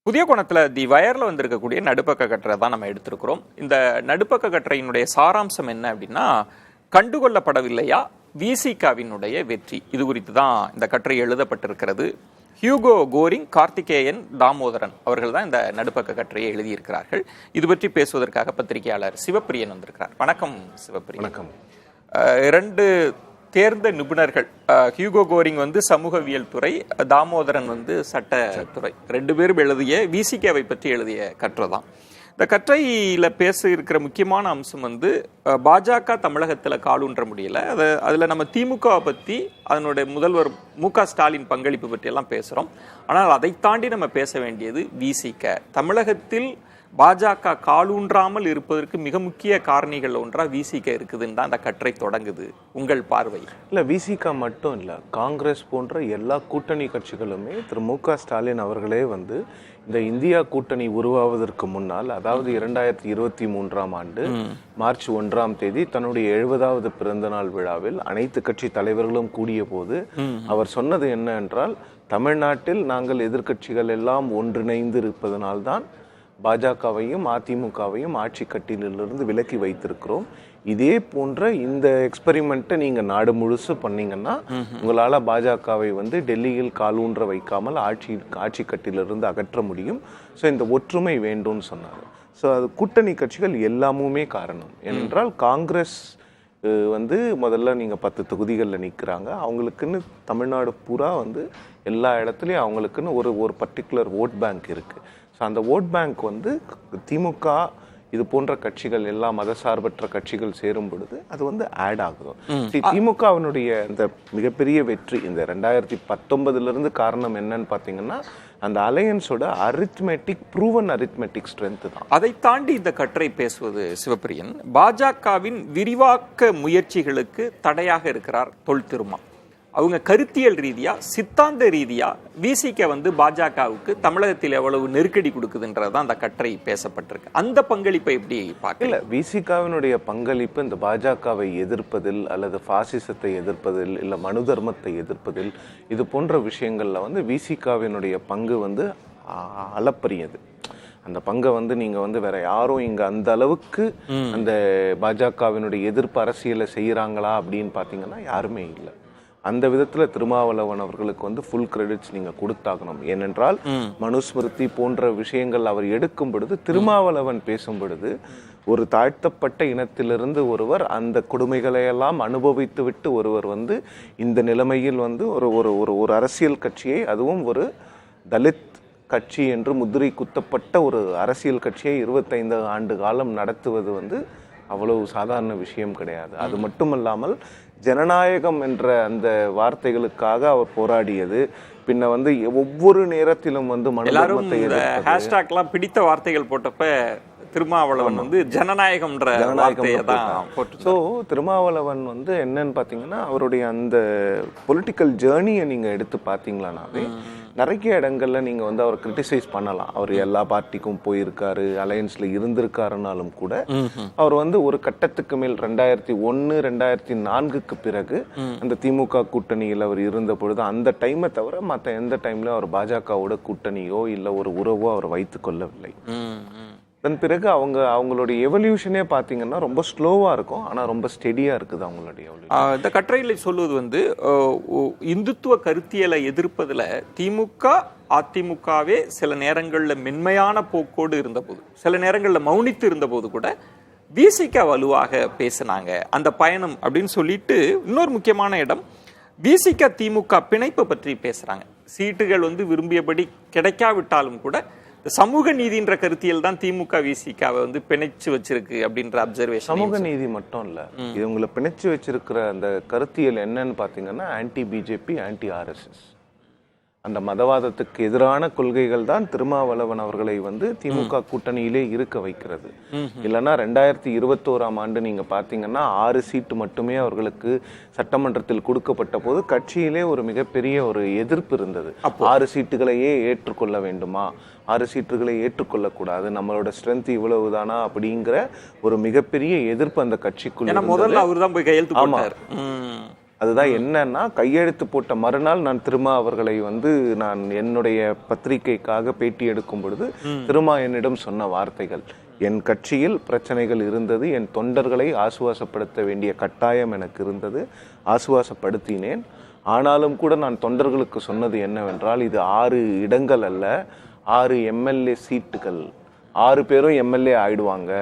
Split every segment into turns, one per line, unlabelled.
புதிய கோணத்துல தி வயர்ல வந்திருக்கக்கூடிய நடுப்பக்க கட்டுரை தான் நம்ம எடுத்திருக்கிறோம். இந்த நடுப்பக்க கட்டுரையினுடைய சாராம்சம் என்ன அப்படின்னா, கண்டுகொள்ளப்படவில்லையா விசிகாவினுடைய வெற்றி, இது குறித்து தான் இந்த கட்டுரை எழுதப்பட்டிருக்கிறது. ஹியூகோ கோரிங், கார்த்திகேயன் தாமோதரன் அவர்கள் தான் இந்த நடுப்பக்க கட்டுரையை எழுதியிருக்கிறார்கள். இது பற்றி பேசுவதற்காக பத்திரிகையாளர் சிவப்பிரியன் வந்திருக்கிறார். வணக்கம் சிவப்பிரியன்.
வணக்கம்.
இரண்டு தேர்ந்த நிபுணர்கள், ஹியூகோ கோரிங் சமூகவியல் துறை, தாமோதரன் சட்டத்துறை, ரெண்டு பேரும் எழுதிய விசிகாவை பற்றி எழுதிய கட்டுரை தான். இந்த கட்டுரையில பேச இருக்கிற முக்கியமான அம்சம் பாஜக தமிழகத்துல காலூன்ற முடியல. அதுல நம்ம திமுக பத்தி, அதனுடைய முதல்வர் மு.க. ஸ்டாலின் பங்களிப்பு பற்றி எல்லாம் பேசுறோம். ஆனால் அதை தாண்டி நம்ம பேச வேண்டியது விசிக. தமிழகத்தில் பாஜக காலூன்றாமல் இருப்பதற்கு மிக முக்கிய காரணிகள் ஒன்றா விசிக இருக்குதுன்னு தான் அந்த கட்டுரை தொடங்குது. உங்கள் பார்வை?
இல்ல, விசிக மட்டும் இல்ல, காங்கிரஸ் போன்ற எல்லா கூட்டணி கட்சிகளுமே திரு மு.க. ஸ்டாலின் அவர்களே இந்த இந்தியா கூட்டணி உருவாவதற்கு முன்னால், அதாவது 2023ஆம் ஆண்டு மார்ச் 1ஆம் தேதி தன்னுடைய 70வது பிறந்த நாள் விழாவில் அனைத்து கட்சி தலைவர்களும் கூடிய போது அவர் சொன்னது என்ன என்றால், தமிழ்நாட்டில் நாங்கள் எதிர்கட்சிகள் எல்லாம் ஒன்றிணைந்து இருப்பதனால்தான் பாஜகவையும் அதிமுகவையும் ஆட்சி கட்டிலிருந்து விலக்கி வைத்திருக்கிறோம். இதே போன்ற இந்த எக்ஸ்பெரிமெண்ட்டை நீங்க நாடு முழுசு பண்ணீங்கன்னா உங்களால பாஜகவை டெல்லியில் காலூன்ற வைக்காமல் ஆட்சி கட்டிலிருந்து அகற்ற முடியும். ஸோ இந்த ஒற்றுமை வேண்டும்னு சொன்னாங்க. ஸோ அது கூட்டணி கட்சிகள் எல்லாமுமே காரணம். ஏனென்றால் காங்கிரஸ் முதல்ல நீங்க 10 தொகுதிகளில் நிற்கிறாங்க. அவங்களுக்குன்னு தமிழ்நாடு பூரா எல்லா இடத்துலையும் அவங்களுக்குன்னு ஒரு பர்டிகுலர் ஓட் பேங்க் இருக்கு. ஸோ அந்த ஓட் பேங்க் திமுக இது போன்ற கட்சிகள், எல்லா மதசார்பற்ற கட்சிகள் சேரும் பொழுது அது ஆட் ஆகுது. திமுகவினுடைய இந்த மிகப்பெரிய வெற்றி இந்த 2019 காரணம் என்னன்னு பார்த்தீங்கன்னா, அந்த அலையன்ஸோட ப்ரூவன் அரித்மெட்டிக் ஸ்ட்ரென்த் தான்.
அதை தாண்டி இந்த கட்டுரை பேசுவது சிவப்பிரியன், பாஜகவின் விரிவாக்க முயற்சிகளுக்கு தடையாக இருக்கிறார் தொல் திருமா. அவங்க கருத்தியல் ரீதியா, சித்தாந்த ரீதியா விசிக பாஜகவுக்கு தமிழகத்தில் எவ்வளவு நெருக்கடி கொடுக்குதுன்றதான் அந்த கட்டுரை பேசப்பட்டிருக்கு. அந்த பங்களிப்பை எப்படி பார்க்கல?
விசிகாவினுடைய பங்களிப்பு இந்த பாஜகவை எதிர்ப்பதில், அல்லது பாசிசத்தை எதிர்ப்பதில், இல்ல மனு தர்மத்தை எதிர்ப்பதில், இது போன்ற விஷயங்கள்ல விசிகாவினுடைய பங்கு அளப்பரியது. அந்த பங்கை நீங்க வேற யாரும் இங்க அந்த அளவுக்கு அந்த பாஜகவினுடைய எதிர்ப்பு அரசியலை செய்யறாங்களா அப்படின்னு பாத்தீங்கன்னா யாருமே இல்லை. அந்த விதத்துல திருமாவளவன் அவர்களுக்கு ஃபுல் கிரெடிட்ஸ் நீங்க கொடுத்தாகணும். ஏனென்றால் மனுஸ்மிருதி போன்ற விஷயங்கள் அவர் எடுக்கும் பொழுது, திருமாவளவன் பேசும் பொழுது, ஒரு தாழ்த்தப்பட்ட இனத்திலிருந்து ஒருவர் அந்த கொடுமைகளை எல்லாம் அனுபவித்து விட்டு ஒருவர் இந்த நிலைமையில் ஒரு அரசியல் கட்சியை, அதுவும் ஒரு தலித் கட்சி என்று முத்திரை குத்தப்பட்ட ஒரு அரசியல் கட்சியை 25 ஆண்டு காலம் நடத்துவது அவ்வளவு சாதாரண விஷயம் கிடையாது. அது மட்டுமல்லாமல் ஜனநாயகம் என்ற அந்த வார்த்தைகளுக்காக அவர் போராடியது, பின்ன ஒவ்வொரு நேரத்திலும்
ஹேஷ்டாக்லாம் பிடித்த வார்த்தைகள் போட்டப்ப திருமாவளவன் ஜனநாயகம்ன்ற வார்த்தையை தான் போட்டு.
ஸோ திருமாவளவன் என்னன்னு பார்த்தீங்கன்னா, அவருடைய அந்த பொலிட்டிக்கல் ஜேர்னியை நீங்க எடுத்து பார்த்தீங்களானாவே நிறைய இடங்கள்ல நீங்க அவர் கிரிட்டிசைஸ் பண்ணலாம். அவர் எல்லா பார்ட்டிக்கும் போயிருக்காரு, அலையன்ஸ்ல இருந்திருக்காருனாலும் கூட அவர் ஒரு கட்டத்துக்கு மேல் 2001 2004க்கு பிறகு அந்த திமுக கூட்டணியில் அவர் இருந்த பொழுது அந்த டைமை தவிர மற்ற எந்த டைம்ல அவர் பாஜகவோட கூட்டணியோ இல்ல ஒரு உறவோ அவர் வைத்துக் கொள்ளவில்லை. அதன் பிறகு அவங்களுடைய எவல்யூஷனே பாத்தீங்கன்னா ரொம்ப ஸ்லோவா இருக்கும், ஆனா ரொம்ப ஸ்டெடியா இருக்குது அவங்களுடைய.
இந்த கட்டுரையில் சொல்லுவது இந்துத்துவ கருத்தியலை எதிர்ப்பதுல திமுக அதிமுகவே சில நேரங்கள்ல மென்மையான போக்கோடு இருந்த போது, சில நேரங்கள்ல மௌனித்து இருந்த போது கூட விசிக வலுவாக பேசினாங்க அந்த பயணம் அப்படின்னு சொல்லிட்டு. இன்னொரு முக்கியமான இடம், விசிக திமுக பிணைப்பு பற்றி பேசுறாங்க. சீட்டுகள் விரும்பியபடி கிடைக்காவிட்டாலும் கூட சமூக நீதின்ற கருத்தியல் தான் திமுக விசிகாவை பிணைச்சு வச்சிருக்கு அப்படின்ற அப்சர்வேஷன்.
சமூக நீதி மட்டும் இல்ல, இது உங்களை பிணைச்சு வச்சிருக்கிற அந்த கருத்தியல் என்னன்னு பாத்தீங்கன்னா, ஆன்டி பிஜேபி, ஆன்டி ஆர்எஸ்எஸ், அந்த மதவாதத்துக்கு எதிரான கொள்கைகள் தான் திருமாவளவன் அவர்களை திமுக கூட்டணியிலே இருக்க வைக்கிறது. இல்லைன்னா 2021ஆம் ஆண்டு நீங்க பாத்தீங்கன்னா 6 சீட்டு மட்டுமே அவர்களுக்கு சட்டமன்றத்தில் கொடுக்கப்பட்ட போது கட்சியிலே ஒரு மிகப்பெரிய ஒரு எதிர்ப்பு இருந்தது. 6 சீட்டுகளையே ஏற்றுக்கொள்ள வேண்டுமா, 6 சீட்டுகளை ஏற்றுக்கொள்ளக்கூடாது, நம்மளோட ஸ்ட்ரென்த் இவ்வளவுதானா அப்படிங்கிற ஒரு மிகப்பெரிய எதிர்ப்பு அந்த கட்சிக்குள்ள.
முதல்ல அவர் தான் போய் கையெழுத்து போட்டார்.
அதுதான் என்னன்னா, கையெழுத்து போட்ட மறுநாள் நான் திருமா அவர்களை வந்து நான் என்னுடைய பத்திரிகைக்காக பேட்டி எடுக்கும் பொழுது திருமா என்னிடம் சொன்ன வார்த்தைகள், என் கட்சியில் பிரச்சனைகள் இருந்தது, என் தொண்டர்களை ஆசுவாசப்படுத்த வேண்டிய கட்டாயம் எனக்கு இருந்தது, ஆசுவாசப்படுத்தினேன். ஆனாலும் கூட நான் தொண்டர்களுக்கு சொன்னது என்னவென்றால், இது 6 இடங்கள் அல்ல, 6 எம்எல்ஏ சீட்டுகள், 6 பேரும் எம்எல்ஏ ஆயிடுவாங்க.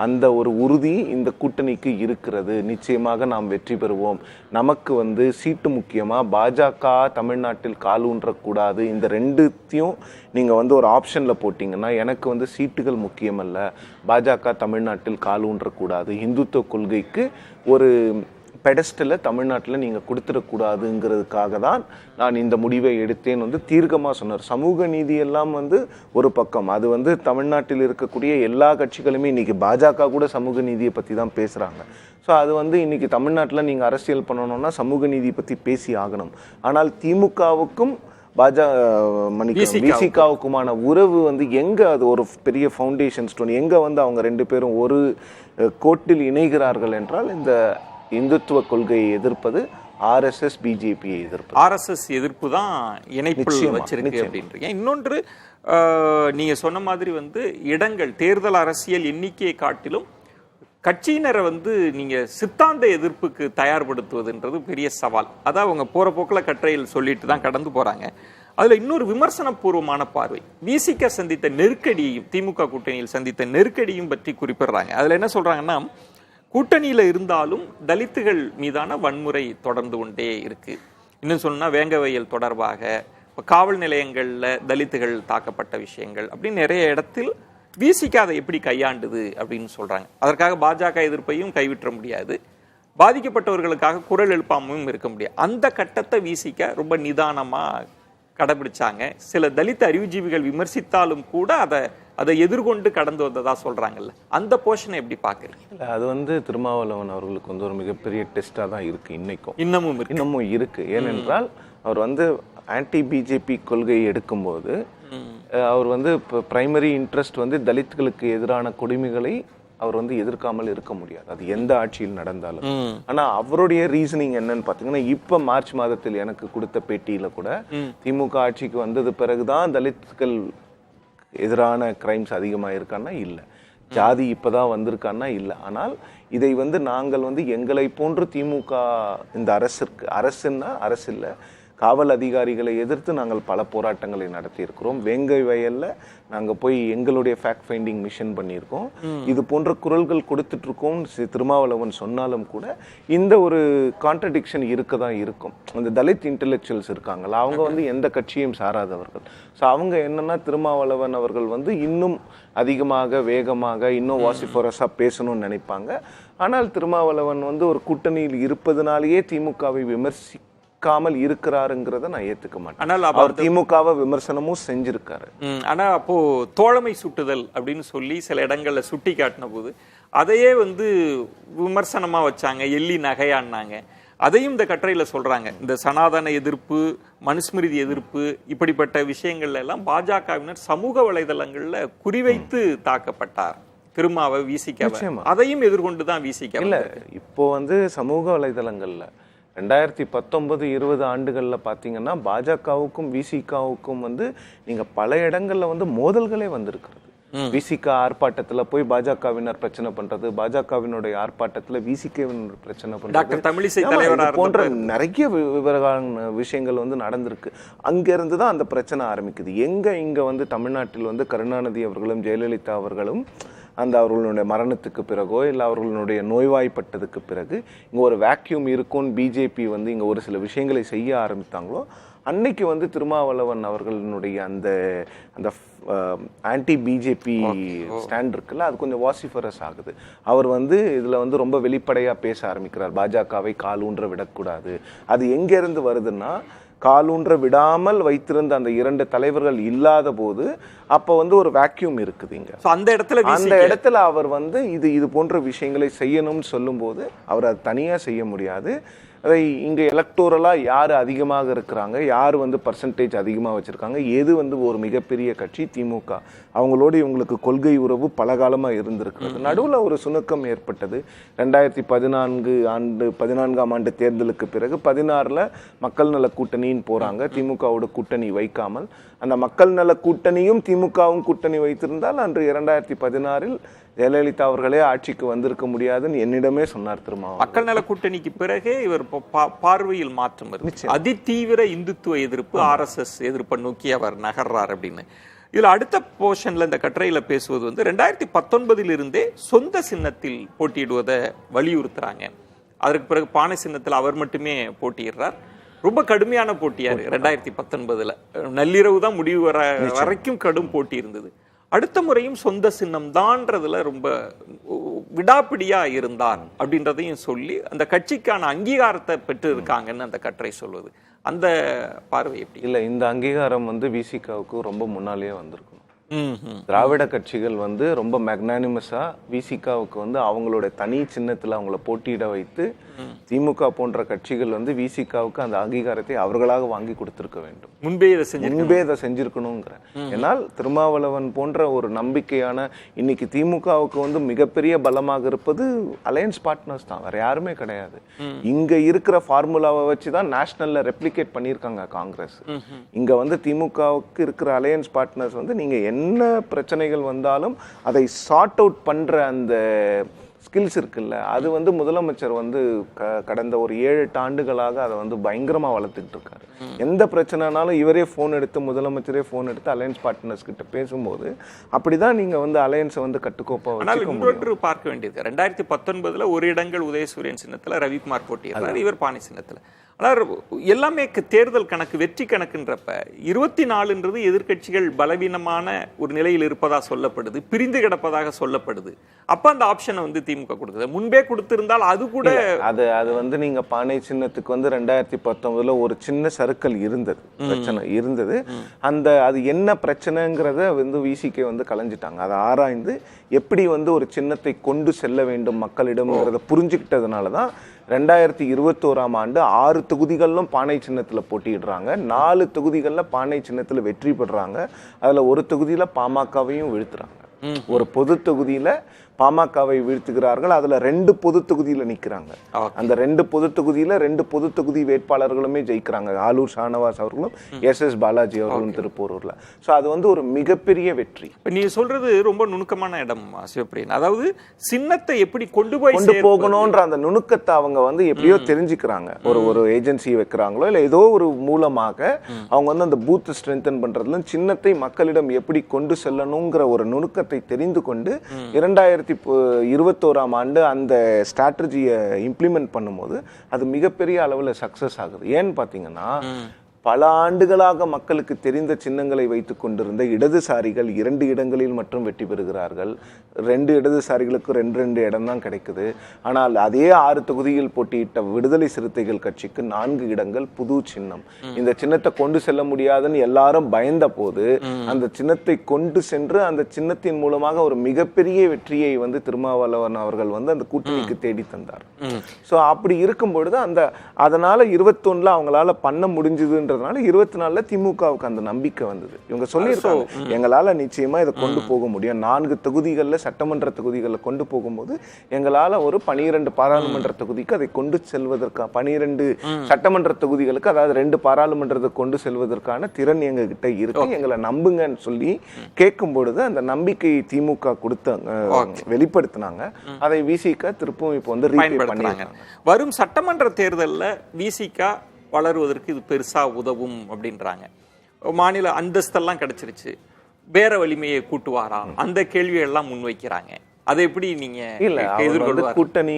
அந்த ஒரு உறுதி இந்த கூட்டணிக்கு இருக்கிறது. நிச்சயமாக நாம் வெற்றி பெறுவோம். நமக்கு வந்து சீட்டு முக்கியமா, பாஜக தமிழ்நாட்டில் கால் ஊன்றக்கூடாது, இந்த ரெண்டுத்தையும் நீங்கள் வந்து ஒரு ஆப்ஷனில் போட்டிங்கன்னா, எனக்கு வந்து சீட்டுகள் முக்கியமல்ல, பாஜக தமிழ்நாட்டில் கால் ஊன்றக்கூடாது, இந்துத்துவ கொள்கைக்கு ஒரு பெடஸ்டில் தமிழ்நாட்டில் நீங்கள் கொடுத்துடக்கூடாதுங்கிறதுக்காக தான் நான் இந்த முடிவை எடுத்தேன் வந்து தீர்க்கமாக சொன்னார். சமூக நீதி எல்லாம் வந்து ஒரு பக்கம், அது வந்து தமிழ்நாட்டில் இருக்கக்கூடிய எல்லா கட்சிகளுமே இன்றைக்கி பாஜக கூட சமூக நீதியை பற்றி தான் பேசுகிறாங்க. ஸோ அது வந்து இன்றைக்கி தமிழ்நாட்டில் நீங்கள் அரசியல் பண்ணணும்னா சமூக நீதியை பற்றி பேசி ஆகணும். ஆனால் திமுகவுக்கும் விசிகாவுக்குமான உறவு வந்து எங்கே அது ஒரு பெரிய ஃபவுண்டேஷன் ஸ்டோன், எங்கே வந்து அவங்க 2 பேரும் ஒரு கோட்டில் இணைகிறார்கள் என்றால், இந்த இந்துத்துவ கொள்கையை எதிர்ப்பது, ஆர்எஸ்எஸ் பிஜேபியை எதிர்ப்பு,
ஆர்எஸ்எஸ் எதிர்ப்பு தான் இணைப்பு வச்சிருக்கு அப்படின்றீங்க. இன்னொன்று, நீங்க சொன்ன மாதிரி வந்து இடங்கள், தேர்தல் அரசியல் எண்ணிக்கையை காட்டிலும் கட்சியினரை வந்து நீங்க சித்தாந்த எதிர்ப்புக்கு தயார்படுத்துவதுன்றது பெரிய சவால். அதான் அவங்க போற போக்கில் கட்டுரையில் சொல்லிட்டு தான் கடந்து போறாங்க. அதுல இன்னொரு விமர்சன பூர்வமான பார்வை, விசிக சந்தித்த நெருக்கடியையும் திமுக கூட்டணியில் சந்தித்த நெருக்கடியும் பற்றி குறிப்பிடுறாங்க. அதுல என்ன சொல்றாங்கன்னா, கூட்டணியில இருந்தாலும் தலித்துகள் மீதான வன்முறை தொடர்ந்து கொண்டே இருக்கு. இன்னும் சொன்னா வேங்கவயல் தொடர்பாக, காவல் நிலையங்கள்ல தலித்துகள் தாக்கப்பட்ட விஷயங்கள், அப்படின்னு நிறைய இடத்தில் விசிக அதை எப்படி கையாண்டுது அப்படின்னு சொல்றாங்க. அதற்காக பாஜக எதிர்ப்பையும் கைவிட்ட முடியாது, பாதிக்கப்பட்டவர்களுக்காக குரல் எழுப்பாமையும் இருக்க முடியாது. அந்த கட்டத்தை விசிக ரொம்ப நிதானமா கடைபிடிச்சாங்க. சில தலித் அறிவுஜீவிகள் விமர்சித்தாலும் கூட அதை எதிர்கொண்டு கடந்து வந்ததா சொல்றாங்கல்ல, அந்த போர்ஷனை எப்படி பாக்குறீங்க?
அது வந்து திருமாவளவன் அவர்களுக்கு வந்து ஒரு மிகப்பெரிய டெஸ்டா தான் இருக்கு. இன்னமும் இருக்கு. ஏனென்றால் அவர் வந்து ஆன்டி பிஜேபி கொள்கையை எடுக்கும்போது அவர் வந்து பிரைமரி இன்ட்ரெஸ்ட் வந்து தலித்துகளுக்கு எதிரான கொடுமைகளை அவர் வந்து எதிர்க்காமல் இருக்க முடியாது, அது எந்த ஆட்சியில் நடந்தாலும். ஆனா அவருடைய ரீசனிங் என்னன்னு பாத்தீங்கன்னா, இப்ப மார்ச் மாதத்தில் எனக்கு கொடுத்த பேட்டியில கூட, திமுக ஆட்சிக்கு வந்தது பிறகுதான் தலித்துகள் எதிரான கிரைம்ஸ் அதிகமாக இருக்கான்னா இல்லை, ஜாதி இப்பதான் வந்திருக்கான்னா இல்லை. ஆனால் இதை வந்து நாங்கள் வந்து எங்களை போன்று திமுக இந்த அரசுன்னா அரசு இல்லை, காவல் அதிகாரிகளை எதிர்த்து நாங்கள் பல போராட்டங்களை நடத்தி இருக்கிறோம். வேங்கை வயல்ல நாங்கள் போய் எங்களுடைய ஃபேக்ட் ஃபைண்டிங் மிஷன் பண்ணியிருக்கோம். இது போன்ற குரல்கள் கொடுத்துட்டு இருக்கோம் திருமாவளவன் சொன்னாலும் கூட இந்த ஒரு கான்ட்ரடிக்ஷன் இருக்க தான் இருக்கும். அந்த தலித் இன்டெலெக்சுவல்ஸ் இருக்காங்களா, அவங்க வந்து எந்த கட்சியும் சாராதவர்கள். ஸோ அவங்க என்னன்னா, திருமாவளவன் அவர்கள் வந்து இன்னும் அதிகமாக வேகமாக இன்னும் வாசிஃபரஸாக பேசணும்னு நினைப்பாங்க. ஆனால் திருமாவளவன் வந்து ஒரு கூட்டணியில் இருப்பதனாலேயே திமுகவை விமர்சிக்காமல் இருக்கிறாருங்கிறத நான் ஏத்துக்க மாட்டேன். ஆனால் அவர் திமுகவை விமர்சனமும் செஞ்சிருக்காரு.
ஆனா அப்போ தோழமை சுட்டுதல் அப்படின்னு சொல்லி சில இடங்கள்ல சுட்டி காட்டின போது அதையே வந்து விமர்சனமா வச்சாங்க, எள்ளி நகையாடினாங்க. அதையும் இந்த கட்டுரையில சொல்றாங்க. இந்த சனாதன எதிர்ப்பு, மனுஸ்மிருதி எதிர்ப்பு, இப்படிப்பட்ட விஷயங்கள்ல எல்லாம் பாஜகவினர் சமூக வலைதளங்கள்ல குறிவைத்து தாக்கப்பட்டார் திருமாவை, விசிக. அதையும் எதிர்கொண்டுதான் விசிக.
இல்ல, இப்போ வந்து சமூக வலைதளங்கள்ல 2019-20 ஆண்டுகள்ல பாத்தீங்கன்னா பாஜகவுக்கும் விசிகாவுக்கும் வந்து நீங்க பல இடங்கள்ல வந்து மோதல்களே வந்திருக்கிறது. விசிக ஆர்ப்பாட்டத்துல போய் பாஜகவினர் பிரச்சனை பண்றது, பாஜகவினுடைய ஆர்ப்பாட்டத்துல விசிகவினர் பிரச்சனை பண்றது போன்ற நிறைய விவரமான விஷயங்கள் வந்து நடந்திருக்கு. அங்க இருந்து தான் அந்த பிரச்சனை ஆரம்பிக்குது. இங்க வந்து தமிழ்நாட்டில் வந்து கருணாநிதி அவர்களும் ஜெயலலிதா அவர்களும் அந்த அவர்களுடைய மரணத்துக்கு பிறகோ இல்லை அவர்களுடைய நோய்வாய்ப்பட்டதுக்கு பிறகு இங்கே ஒரு வேக்யூம் இருக்கும்னு பிஜேபி வந்து இங்கே ஒரு சில விஷயங்களை செய்ய ஆரம்பித்தாங்களோ, அன்னைக்கு வந்து திருமாவளவன் அவர்களுடைய அந்த அந்த ஆன்டி பிஜேபி ஸ்டாண்ட் இருக்குல்ல, அது கொஞ்சம் வாசிஃபரஸ் ஆகுது. அவர் வந்து இதில் வந்து ரொம்ப வெளிப்படையாக பேச ஆரம்பிக்கிறார், பாஜகவை கால் ஊன்ற விடக்கூடாது. அது எங்கேருந்து வருதுன்னா, காலூன்ற விடாமல் வைத்திருந்த அந்த 2 தலைவர்கள் இல்லாத போது அப்ப வந்து ஒரு வேக்யூம் இருக்குது இங்க. அந்த இடத்துல அவர் வந்து இது போன்ற விஷயங்களை செய்யணும்னு சொல்லும்போது அவர் அது தனியா செய்ய முடியாது. அதை இங்க எலக்டோரலா யார் அதிகமாக இருக்கிறாங்க, யார் வந்து பர்சன்டேஜ் அதிகமாக வச்சிருக்காங்க, எது வந்து ஒரு மிகப்பெரிய கட்சி திமுக, அவங்களோடு இவங்களுக்கு கொள்கை உறவு பல காலமாக இருந்திருக்கிறது. நடுவில் ஒரு சுணக்கம் ஏற்பட்டது 2014ஆம் ஆண்டு தேர்தலுக்கு பிறகு. 16ல் மக்கள் நல கூட்டணின்னு போறாங்க, திமுகவோட கூட்டணி வைக்காமல். அந்த மக்கள் நல கூட்டணியும் திமுகவும் கூட்டணி வைத்திருந்தால் அன்று 2016இல் ஜெயலலிதா அவர்களே ஆட்சிக்கு வந்திருக்க முடியாதுன்னு என்னிடமே சொன்னார். திரும்ப
மக்கள் நல கூட்டணிக்கு பிறகு இவர் பார்வையில் மாற்றம் வருது. அதிதீவிர இந்துத்துவ எதிர்ப்பு, RSS எதிர்ப்பை நோக்கி அவர் நகர்றார் அப்படின்னு. இதுல அடுத்த போர்ஷன்ல இந்த கட்டுரையில பேசுவது வந்து 2019 இருந்தே சொந்த சின்னத்தில் போட்டியிடுவதை வலியுறுத்துறாங்க. அதற்கு பிறகு பானை சின்னத்தில் அவர் மட்டுமே போட்டியிடுறார். ரொம்ப கடுமையான போட்டியாரு 2019ல. நள்ளிரவு தான் முடிவு வரைக்கும் கடும் போட்டி இருந்தது. அடுத்த முறையும் சொந்த சின்னம் தான்றதுல ரொம்ப விடாப்பிடியா இருந்தார் அப்படின்றதையும் சொல்லி அந்த கட்சிக்கான அங்கீகாரத்தை பெற்று இருக்காங்கன்னு அந்த கட்டுரை சொல்வது. அந்த பார்வை எப்படி?
இல்ல, இந்த அங்கீகாரம் வந்து விசிகாவுக்கு ரொம்ப முன்னாலேயே வந்திருக்கும். திராவிட கட்சிகள் வந்து ரொம்ப மேக்னானிமஸா விசிகாவுக்கு வந்து அவங்களோட தனி சின்னத்துல அவங்கள போட்டியிட வைத்து திமுக போன்ற கட்சிகள் வந்து விசிகாவுக்கு அந்த அங்கீகாரத்தை அவர்களாக வாங்கி கொடுத்திருக்க வேண்டும்.
முன்பே
இதை செஞ்சிருக்கணுங்கிற. ஏன்னால் திருமாவளவன் போன்ற ஒரு நம்பிக்கையான இன்னைக்கு திமுகவுக்கு வந்து மிகப்பெரிய பலமாக இருப்பது அலையன்ஸ் பார்ட்னர்ஸ் தான், வேற யாருமே கிடையாது. இங்க இருக்கிற ஃபார்முலாவை வச்சுதான் நேஷனல்ல ரெப்ளிகேட் பண்ணியிருக்காங்க காங்கிரஸ். இங்க வந்து திமுகவுக்கு இருக்கிற அலையன்ஸ் பார்ட்னர்ஸ் வந்து நீங்க என்ன பிரச்சனைகள் வந்தாலும் அதை சார்ட் அவுட் பண்ற அந்த ஸ்கில்ஸ் இருக்குல்ல, அது வந்து முதலமைச்சர் வந்து கடந்த ஒரு 7-8 ஆண்டுகளாக அதை வந்து பயங்கரமா வளர்த்துக்கிட்டு இருக்காரு. எந்த பிரச்சனைனாலும் இவரே போன் எடுத்து, முதலமைச்சரே போன் எடுத்து அலையன்ஸ் பார்ட்னர்ஸ் கிட்ட பேசும்போது அப்படிதான் நீங்க வந்து அலையன்ஸை வந்து கட்டுக்கோப்பா
இன்னொன்று பார்க்க வேண்டியது. 2019ல ஒரு இடங்கள் உதயசூரியன் சின்னத்துல ரவிக்குமார் போட்டியிடுறார், இவர் பானை சின்னத்துல. ஆனால் எல்லாமே தேர்தல் கணக்கு, வெற்றி கணக்குன்றப்ப 24ன்றது எதிர்கட்சிகள் பலவீனமான ஒரு நிலையில் இருப்பதா சொல்லப்படுது, பிரிந்து கிடப்பதாக சொல்லப்படுது. அப்ப அந்த ஆப்ஷனை வந்து திமுக கொடுக்குது. முன்பே கொடுத்திருந்தால் அது கூட
அது வந்து நீங்க பானை சின்னத்துக்கு வந்து 2019ல ஒரு சின்ன சறுக்கல் இருந்தது, பிரச்சனை இருந்தது. அது என்ன பிரச்சனைங்கிறத வந்து விசிகே வந்து கலைஞ்சிட்டாங்க. அதை ஆராய்ந்து எப்படி வந்து ஒரு சின்னத்தை கொண்டு செல்ல வேண்டும் மக்களிடம்ங்கிறத புரிஞ்சுக்கிட்டதுனாலதான் 2021ஆம் ஆண்டு 6 தொகுதிகளிலும் பானை சின்னத்துல போட்டியிடுறாங்க. 4 தொகுதிகளில் பானை சின்னத்துல வெற்றி பெறாங்க. அதுல ஒரு தொகுதியில பாமகவையும் வீழ்த்துறாங்க. ஒரு பொது தொகுதியில பாமகவை வீழ்த்துகிறார்கள். அதுல 2 பொது தொகுதியில நிக்கிறாங்க. அந்த 2 பொது தொகுதியில 2 பொது தொகுதி வேட்பாளர்களுமே ஜெயிக்கிறாங்க. ஆலூர் ஷானவாஸ் அவர்களும் SS பாலாஜி அவர்களும் திருப்பூரூர்ல. சோ அது வந்து ஒரு மிகப்பெரிய வெற்றி.
நீ சொல்றது ரொம்ப நுணுக்கமான இடம் சிவப்பிரியன். அதாவது சின்னத்தை எப்படி கொண்டு
போகணும்ன்ற அந்த நுணுக்கத்தை அவங்க வந்து எப்படியோ தெரிஞ்சுக்கிறாங்க. ஒரு ஏஜென்சி வைக்கிறாங்களோ இல்ல ஏதோ ஒரு மூலமாக அவங்க வந்து அந்த பூத் ஸ்ட்ரென்தன் பண்றதுல சின்னத்தை மக்களிடம் எப்படி கொண்டு செல்லணுங்கிற ஒரு நுணுக்கத்தை தெரிந்து கொண்டு 2021ஆம் ஆண்டு அந்த ஸ்ட்ராட்டஜியை இம்ப்ளிமெண்ட் பண்ணும்போது அது மிகப்பெரிய அளவில் சக்சஸ் ஆகுது. ஏன்னு பார்த்தீங்கன்னா பல ஆண்டுகளாக மக்களுக்கு தெரிந்த சின்னங்களை வைத்துக் கொண்டிருந்த இடதுசாரிகள் 2 இடங்களில் மட்டும் வெற்றி பெறுகிறார்கள். 2 இடதுசாரிகளுக்கு 2 இடம் தான் கிடைக்குது. ஆனால் அதே 6 தொகுதியில் போட்டியிட்ட விடுதலை சிறுத்தைகள் கட்சிக்கு 4 இடங்கள் புது சின்னம். இந்த சின்னத்தை கொண்டு செல்ல முடியாதுன்னு எல்லாரும் பயந்த போது அந்த சின்னத்தை கொண்டு சென்று அந்த சின்னத்தின் மூலமாக ஒரு மிகப்பெரிய வெற்றியை வந்து திருமாவளவன் அவர்கள் வந்து அந்த கூட்டணிக்கு தேடி தந்தார். ஸோ அப்படி இருக்கும் பொழுது அதனால 21ல அவங்களால பண்ண முடிஞ்சதுன்ற 24ல திமுகவுக்கு அந்த நம்பிக்கை வந்தது. இவங்க சொல்லியிருக்காங்க எங்களால நிச்சயமா இதை கொண்டு போக முடியும். 4 தொகுதிகளில் சட்டமன்ற தொகுதிகளில் கொண்டு போகும்போது எங்களால ஒரு 12 பாராளுமன்ற தொகுதிக்கு அதை கொண்டு செல்வதற்கான 12 சட்டமன்ற தொகுதிகளுக்கு, அதாவது 2 பாராளுமன்றத்தை கொண்டு செல்வதற்கான திறன் எங்க கிட்ட இருக்கு, எங்களை நம்புங்கன்னு சொல்லி கேட்கும் பொழுது அந்த நம்பிக்கையை திமுக வெளிப்படுத்தினாங்க. அதை விசிக திருப்பும் இப்போ வந்து ரீபே பண்ணாங்க.
வரும் சட்டமன்ற தேர்தலில் விசிக வளருவதற்கு இது பெருசா உதவும் அப்படின்றாங்க. மாநில அந்தஸ்தெல்லாம் கிடைச்சிருச்சு, வேற வலிமையை கூட்டுவாரா, அந்த கேள்வியெல்லாம் முன்வைக்கிறாங்க. அதை எப்படி நீங்க
கூட்டணி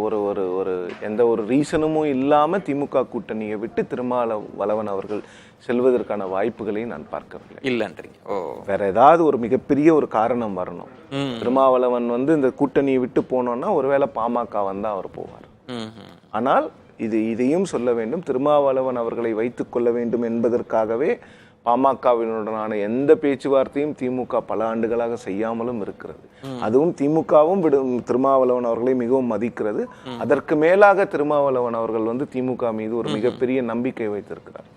ஒரு எந்த ஒரு ரீசனுமும் இல்லாம திமுக கூட்டணியை விட்டு திருமாவளவன் அவர்கள் செல்வதற்கான வாய்ப்புகளை நான் பார்க்கவில்லை.
இல்லன்றீங்க.
வேற ஏதாவது ஒரு மிகப்பெரிய ஒரு காரணம் வரணும். திருமாவளவன் வந்து இந்த கூட்டணியை விட்டு போனோம்னா ஒருவேளை பாமக வந்தா அவர் போவார். ஆனால் இதையும் சொல்ல வேண்டும். திருமாவளவன் அவர்களை வைத்துக் கொள்ள வேண்டும் என்பதற்காகவே பாமகவினுடனான எந்த பேச்சுவார்த்தையும் திமுக பல ஆண்டுகளாக செய்யாமலும் இருக்கிறது. அதுவும் திமுகவும் திருமாவளவன் அவர்களை மிகவும் மதிக்கிறது. அதற்கு மேலாக திருமாவளவன் அவர்கள் வந்து திமுக மீது ஒரு மிகப்பெரிய நம்பிக்கை வைத்திருக்கிறார்.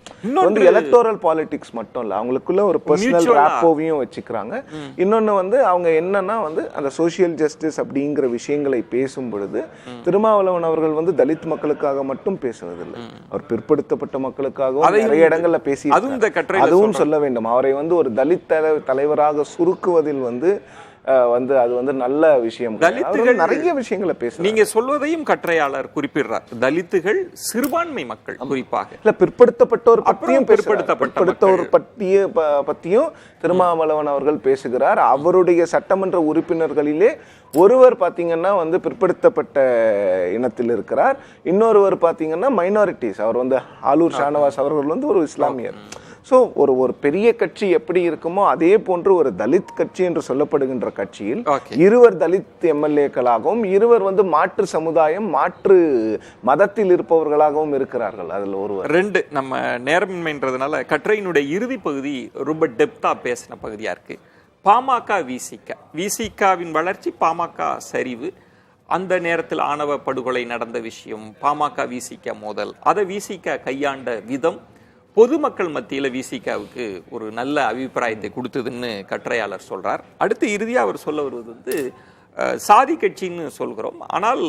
வந்து எலக்டோரல் பாலிடிக்ஸ் மட்டும் இல்ல, அவங்களுக்குள்ள ஒரு பர்சனல் ராப்போவையும் வச்சுக்கிறாங்க. இன்னொன்னு வந்து அவங்க என்னன்னா வந்து அந்த சோசியல் ஜஸ்டிஸ் அப்படிங்கிற விஷயங்களை பேசும் பொழுது திருமாவளவன் அவர்கள் வந்து தலித் மக்களுக்காக மட்டும் பேசுவதில்லை, அவர் பிற்படுத்தப்பட்ட மக்களுக்காகவும் நிறைய இடங்கள்ல பேசி அதுவும் சொல்ல வேண்டும். அவரை வந்து ஒரு தலித் தலைவராக சுருக்குவதில் வந்து அது வந்து நல்ல விஷயம். தலித்துகள் நிறைய விஷயங்களை பேச
நீங்க சொல்வதையும் கற்றையாளர் குறிப்பிடுறார். தலித்துகள் சிறுபான்மை மக்கள் குறிப்பாக
இல்ல பிற்படுத்தப்பட்டோர் பற்றியும் பிற்படுத்தப்பட்டோர் பற்றியும் திருமாவளவன் அவர்கள் பேசுகிறார். அவருடைய சட்டமன்ற உறுப்பினர்களிலே ஒருவர் பாத்தீங்கன்னா வந்து பிற்படுத்தப்பட்ட இனத்தில் இருக்கிறார், இன்னொருவர் பாத்தீங்கன்னா மைனாரிட்டிஸ். அவர் வந்து ஆலூர் ஷானவாஸ் அவர்கள் வந்து ஒரு இஸ்லாமியர். ஸோ ஒரு பெரிய கட்சி எப்படி இருக்குமோ அதே போன்று ஒரு தலித் கட்சி என்று சொல்லப்படுகின்ற கட்சியில் இருவர் தலித் எம்எல்ஏக்களாகவும் இருவர் வந்து மாற்று சமுதாயம் மாற்று மதத்தில் இருப்பவர்களாகவும் இருக்கிறார்கள். அதில் ஒருவர்
ரெண்டு நம்ம நேரமின்மைன்றதுனால கட்டுரையினுடைய இறுதி பகுதி ரொம்ப டெப்தா பேசின பகுதியா இருக்கு. பாமக விசிகாவின் வளர்ச்சி, பாமக சரிவு, அந்த நேரத்தில் ஆணவ படுகொலை நடந்த விஷயம், பாமக விசிக மோதல், அதை விசிக கையாண்ட விதம் பொதுமக்கள் மத்தியில் விசிகாவுக்கு ஒரு நல்ல அபிப்பிராயத்தை கொடுத்ததுன்னு கட்டுரையாளர் சொல்றார். அடுத்து இறுதியாக அவர் சொல்ல வருவது வந்து சாதி கட்சின்னு சொல்கிறோம், ஆனால்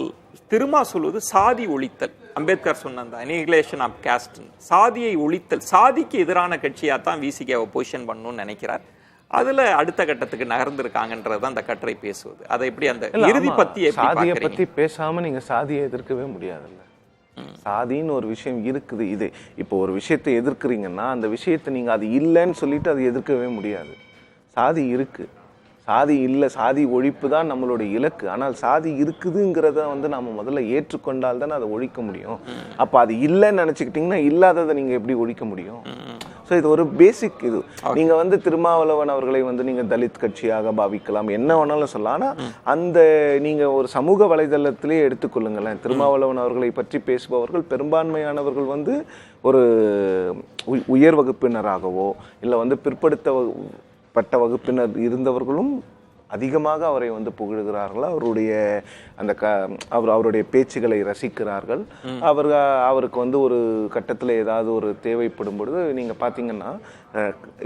திருமா சொல்வது சாதி ஒழித்தல். அம்பேத்கர் சொன்ன அந்த அனிகிலேஷன் ஆஃப் காஸ்ட், சாதியை ஒழித்தல், சாதிக்கு எதிரான கட்சியாக தான் விசிகாவை பொசிஷன் பண்ணணும்னு நினைக்கிறார். அதுல அடுத்த கட்டத்துக்கு நகர்ந்திருக்காங்கன்றது அந்த கட்டுரை பேசுவது. அதை எப்படி அந்த இறுதி
சாதியை பத்தி பேசாம நீங்க சாதியை எதிர்க்கவே முடியாதுல்ல. சாதின்னு ஒரு விஷயம் இருக்குது. இது இப்போ ஒரு விஷயத்தை எதிர்க்கிறீங்கன்னா அந்த விஷயத்தை நீங்க அது இல்லைன்னு சொல்லிட்டு அதை எதிர்க்கவே முடியாது. சாதி இருக்கு, சாதி இல்லை, சாதி ஒழிப்பு தான் நம்மளுடைய இலக்கு. ஆனால் சாதி இருக்குதுங்கிறத வந்து நம்ம முதல்ல ஏற்றுக்கொண்டால் தானே அதை ஒழிக்க முடியும். அப்போ அது இல்லைன்னு நினச்சிக்கிட்டிங்கன்னா இல்லாததை நீங்கள் எப்படி ஒழிக்க முடியும்? ஸோ இது ஒரு பேசிக். இது நீங்கள் வந்து திருமாவளவன் அவர்களை வந்து நீங்கள் தலித் கட்சியாக பாவிக்கலாம், என்ன வேணாலும் சொல்லலாம். ஆனால் அந்த நீங்கள் ஒரு சமூக வலைதளத்திலே எடுத்துக்கொள்ளுங்களேன், திருமாவளவன் அவர்களை பற்றி பேசுபவர்கள் பெரும்பான்மையானவர்கள் வந்து ஒரு உயர் வகுப்பினராகவோ இல்லை வந்து பிற்படுத்தப்பட்ட வகுப்பினர் இருந்தவர்களும் அதிகமாக அவரை வந்து புகழுகிறார்கள். அவருடைய அந்த அவருடைய பேச்சுகளை ரசிக்கிறார்கள். அவருக்கு வந்து ஒரு கட்டத்தில் ஏதாவது ஒரு தேவைப்படும் பொழுது நீங்கள் பார்த்தீங்கன்னா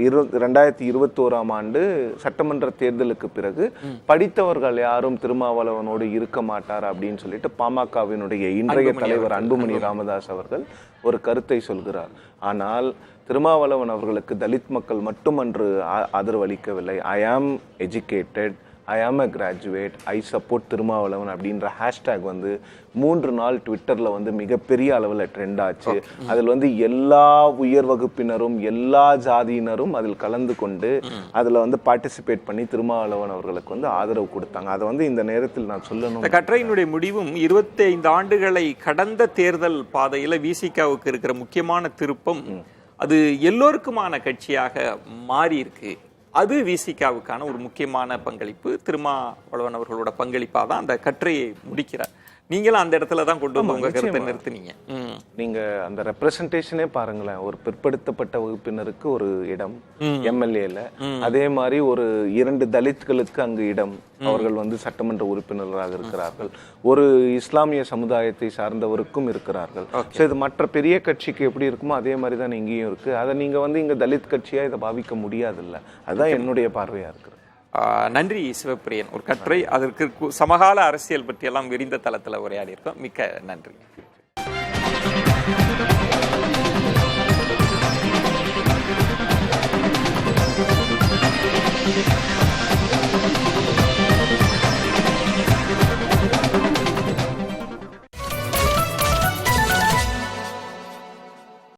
2021ஆம் ஆண்டு சட்டமன்ற தேர்தலுக்கு பிறகு படித்தவர்கள் யாரும் திருமாவளவனோடு இருக்க மாட்டார் அப்படின்னு சொல்லிட்டு பாமகவினுடைய இன்றைய தலைவர் அன்புமணி ராமதாஸ் அவர்கள் ஒரு கருத்தை சொல்கிறார். ஆனால் திருமாவளவன் அவர்களுக்கு தலித் மக்கள் மட்டுமன்று ஆதரவளிக்கவில்லை. ஐ ஆம் எஜுகேட்டட், ஐ ஆம் அ கிராஜுவேட், ஐ சப்போர்ட் திருமாவளவன் அப்படின்ற ஹேஷ்டேக் வந்து 3 நாள் ட்விட்டரில் வந்து மிகப்பெரிய அளவில் ட்ரெண்ட் ஆச்சு. அதில் வந்து எல்லா உயர் வகுப்பினரும் எல்லா ஜாதியினரும் அதில் கலந்து கொண்டு அதில் வந்து பார்ட்டிசிபேட் பண்ணி திருமாவளவன் அவர்களுக்கு வந்து ஆதரவு கொடுத்தாங்க. அதை வந்து இந்த நேரத்தில் நான் சொல்லணும்.
கட்டுரையினுடைய முடிவும் 25 ஆண்டுகளை கடந்த தேர்தல் பாதையில் விசிகாவுக்கு இருக்கிற முக்கியமான திருப்பம் அது எல்லோருக்குமான கட்சியாக மாறி இருக்கு. அது விசிகாவுக்கான ஒரு முக்கியமான பங்களிப்பு. திருமாவளவன் அவர்களோட பங்களிப்பாக தான் அந்த கட்டுரையை முடிக்கிறார். நீங்களும் அந்த இடத்துல தான் கொண்டு வந்து உங்க கருத்தை நிறுத்தினீங்க.
நீங்க அந்த ரெப்ரசன்டேஷனே பாருங்களேன், ஒரு பிற்படுத்தப்பட்ட வகுப்பினருக்கு ஒரு இடம் எம்எல்ஏல, அதே மாதிரி ஒரு 2 தலித்களுக்கு அங்கு இடம், அவர்கள் வந்து சட்டமன்ற உறுப்பினர்களாக இருக்கிறார்கள். ஒரு இஸ்லாமிய சமுதாயத்தை சார்ந்தவருக்கும் இருக்கிறார்கள். ஸோ இது மற்ற பெரிய கட்சிக்கு எப்படி இருக்குமோ அதே மாதிரி தான் இங்கேயும் இருக்கு. அதை நீங்க வந்து இங்க தலித் கட்சியா இதை பாவிக்க முடியாதுல்ல. அதுதான் என்னுடைய பார்வையா இருக்கு.
நன்றி சிவப்பிரியன். ஒரு கட்டுரை, அதற்கு சமகால அரசியல் பற்றியெல்லாம் விரிந்த தளத்தில் உரையாடி இருக்கோம். மிக்க நன்றி.